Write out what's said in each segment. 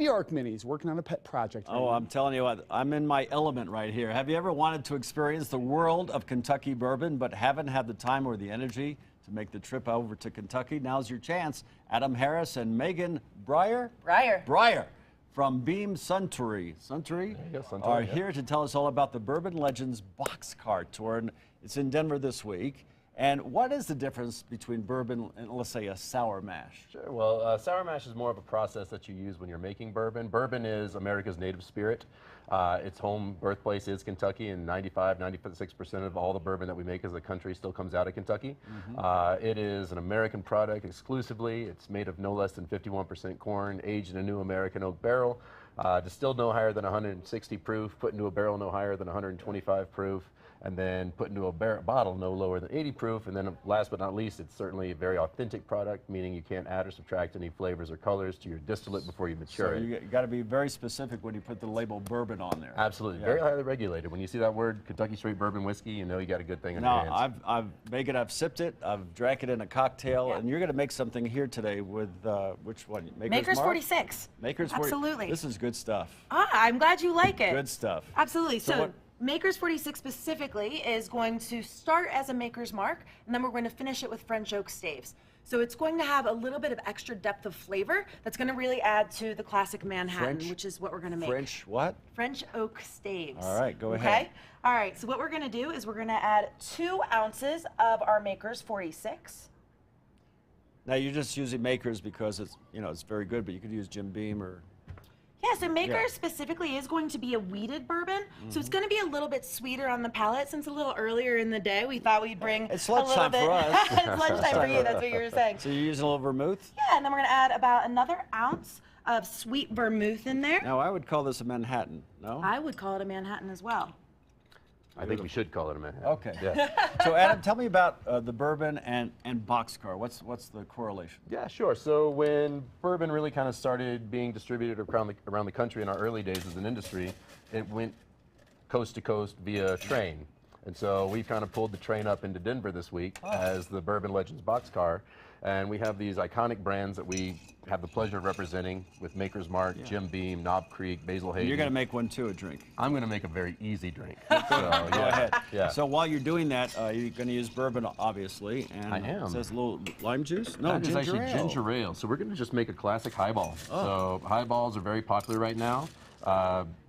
York minis, working on a pet project. Oh, I'm telling you what, I'm in my element right here. Have you ever wanted to experience the world of Kentucky bourbon but haven't had the time or the energy to make the trip over to Kentucky? Now's your chance. Adam Harris and Megan Breyer from Beam Suntory are here to tell us all about the Bourbon Legends Boxcar Tour. And it's in Denver this week. And what is the difference between bourbon and, let's say, a sour mash? Sure. Well, sour mash is more of a process that you use when you're making bourbon. Bourbon is America's native spirit. Its home birthplace is Kentucky, and 96% of all the bourbon that we make as a country still comes out of Kentucky. It is an American product exclusively. It's made of no less than 51% corn, aged in a new American oak barrel, distilled no higher than 160 proof, put into a barrel no higher than 125 proof, and then put into a bottle no lower than 80 proof. And then last but not least, it's certainly a very authentic product, meaning you can't add or subtract any flavors or colors to your distillate before you mature it. So you got to be very specific when you put the label bourbon on there. Absolutely, very highly regulated. When you see that word, Kentucky Straight Bourbon Whiskey, you know you got a good thing in your hands. I've sipped it, I've drank it in a cocktail, and you're going to make something here today with, which one? Maker's 46. Maker's 46. Absolutely. This is good stuff. I'm glad you like it. Good stuff. Absolutely. So Maker's 46 specifically is going to start as a Maker's Mark, and then we're going to finish it with French oak staves. So it's going to have a little bit of extra depth of flavor that's going to really add to the classic Manhattan, which is what we're going to make. French what? French oak staves. All right, go ahead. Okay? All right, so what we're going to do is we're going to add 2 ounces of our Maker's 46. Now you're just using Maker's because it's, it's very good, but you could use Jim Beam or... Yeah, so Maker's specifically is going to be a wheated bourbon, so it's going to be a little bit sweeter on the palate. Since a little earlier in the day, we thought we'd bring it's a little bit. For us. It's lunchtime for you. That's what you were saying. So you're using a little vermouth? Yeah, and then we're going to add about another ounce of sweet vermouth in there. Now I would call this a Manhattan. No? I would call it a Manhattan as well. I think we should call it a Manhattan. Okay. Yeah. So Adam, tell me about the bourbon and Boxcar. What's the correlation? Yeah, sure. So when bourbon really kind of started being distributed around the country in our early days as an industry, it went coast to coast via train. And so we kind of pulled the train up into Denver this week as the Bourbon Legends Boxcar. And we have these iconic brands that we have the pleasure of representing with Maker's Mark, Jim Beam, Knob Creek, Basil Hayden. You're going to make one too, a drink. I'm going to make a very easy drink. Go ahead. Yeah. So while you're doing that, you're going to use bourbon, obviously. And I am. It says a little lime juice? No, that is actually ginger ale. So we're going to just make a classic highball. So highballs are very popular right now.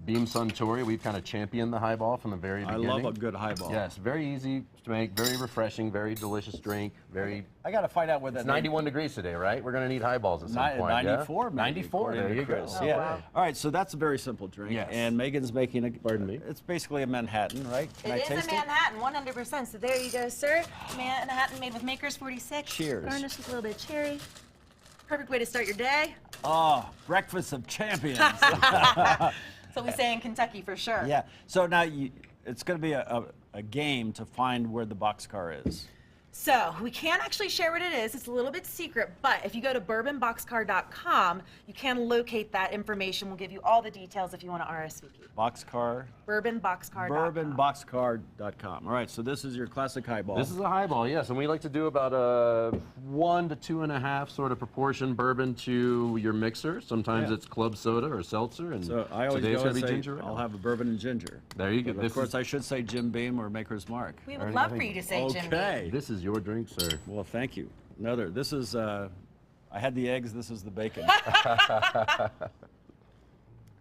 Beam Suntory, we've kind of championed the highball from the very beginning. I love a good highball. Yes, very easy to make, very refreshing, very delicious drink. I got to find out where it's 91 degrees today, right? We're going to need highballs at some point. 94, yeah? 94. There you go. Oh, yeah. wow. All right, so that's a very simple drink. Yes. And Megan's making a. Pardon me. It's basically a Manhattan, right? Can I It taste is a Manhattan, 100%. So there you go, sir. Manhattan made with Maker's 46. Cheers. Garnished with a little bit of cherry. Perfect way to start your day. Oh, breakfast of champions. So we say in Kentucky for sure. Yeah. So now it's going to be a game to find where the boxcar is. So we can't actually share what it is. It's a little bit secret, but if you go to bourbonboxcar.com, you can locate that information. We'll give you all the details if you want to RSVP. Boxcar? Bourbonboxcar.com. Bourbonboxcar.com. All right, so this is your classic highball. This is a highball, yes, and we like to do about a 1 to 2.5 sort of proportion bourbon to your mixer. Sometimes it's club soda or seltzer, and so I always today's go going and to be say, ginger ale. I'll have a bourbon and ginger. There you go. But of course, I should say Jim Beam or Maker's Mark. We would love for you to say Jim Beam. Okay. This is your drink, sir. Well, thank you. This is, I had the eggs, this is the bacon.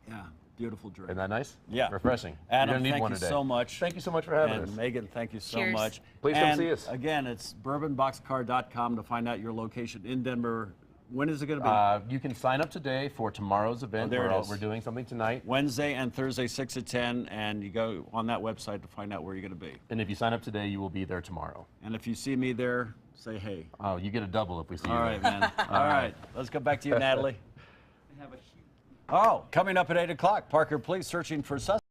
Yeah, beautiful drink. Isn't that nice? Yeah. Refreshing. Adam, need thank one you today. so much. Thank you so much for having us. And Megan, thank you so Cheers. much. Please come see us. Again, it's bourbonboxcar.com to find out your location in Denver. When is it going to be? You can sign up today for tomorrow's event. There it is. We're doing something tonight. Wednesday and Thursday, 6 to 10, and you go on that website to find out where you're going to be. And if you sign up today, you will be there tomorrow. And if you see me there, say hey. Oh, you get a double if we see you. All right, man. All right. Let's go back to you, Natalie. Oh, coming up at 8 o'clock, Parker Police searching for suspects.